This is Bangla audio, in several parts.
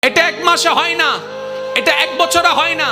এটা 1 মাসে হয় না, এটা 1 বছরে হয় না।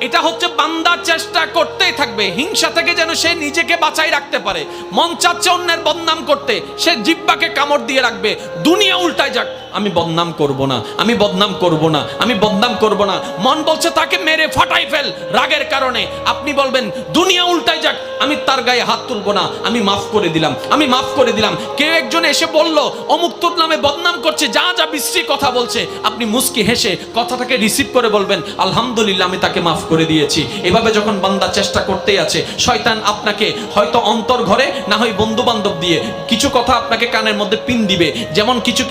এটা হচ্ছে বান্দা চেষ্টা করতেই থাকবে হিংসা থেকে যেন সে নিজেকে বাঁচাই রাখতে পারে। মন চাচ্ছে অন্যের বদনাম করতে, সে জিহ্বাকে কামড় দিয়ে রাখবে। দুনিয়া উল্টায় যাক, আমি বদনাম করব না, আমি বদনাম করব না, আমি বদনাম করব না। মন বলছে তাকে মেরে ফাটাই ফেল রাগের কারণে। আপনি বলবেন দুনিয়া উল্টায় যাক, আমি তার গায়ে হাত তুলব না, আমি মাফ করে দিলাম, আমি মাফ করে দিলাম। কেউ একজন এসে বলল অমুক তোর নামে বদনাম করছে, যা যা বিশ্রী কথা বলছে, আপনি মুস্কি হেসে কথাটাকে রিসিভ করে বলবেন আলহামদুলিল্লাহ, আমি তাকে মাফ করে দিয়েছি। এভাবে যখন বান্দা চেষ্টা করতেই আছে, শয়তান আপনাকে হয়তো অন্তর ঘরে না হয় বন্ধু বান্ধব দিয়ে কিছু কথা আপনাকে কানের মধ্যে পিন দিবে। যেমন কিছু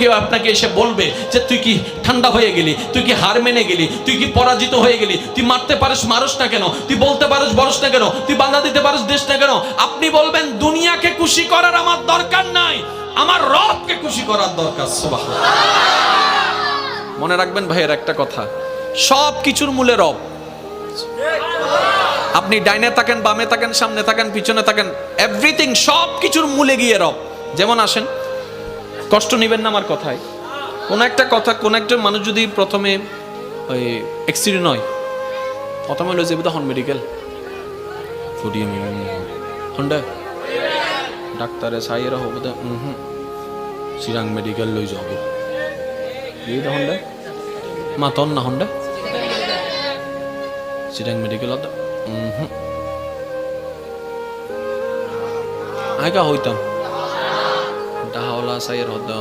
কেউ আপনাকে এসে বলবে যে তুই কি ঠান্ডা হয়ে গেলি, তুই কি হার মেনে গেলি, তুই কি পরাজিত হয়ে গেলি, তুই মারতে পারিস মারস না কেন, তুই বলতে পারিস বলস না কেন, তুই বাধা দিতে পারিস দেশ না কেন। আপনি বলবেন দুনিয়াকে খুশি করার আমার দরকার নাই, আমার রবকে খুশি করার দরকার। সুবহানাল্লাহ। মনে রাখবেন ভাইয়ের একটা কথা, সব কিছুর মূলে রব। আপনি ডাইনে থাকেন, বামে থাকেন, সামনে থাকেন, পিছনে থাকেন, এভরিথিং, সব কিছুর মূলে গিয়ে রব। যেমন আসেন, কষ্ট নেবেন না আমার কথায়। কোন একটা কথা, কোন একজন মানুষ যদি প্রথমে ওই অ্যাক্সিডেন্ট হয়, প্রথমে হলো যাবো তখন মেডিকেল ফুটিয়ে হন্ডা ডাক্তারে সাইয়েরা হবো তো চিরাং মেডিকেল লই যাব এই তো হন্ডা মাতন না হন্ডা চিরাং মেডিকেল আগা হইতাম ডাহাওলা সাইয়ের হদ্দা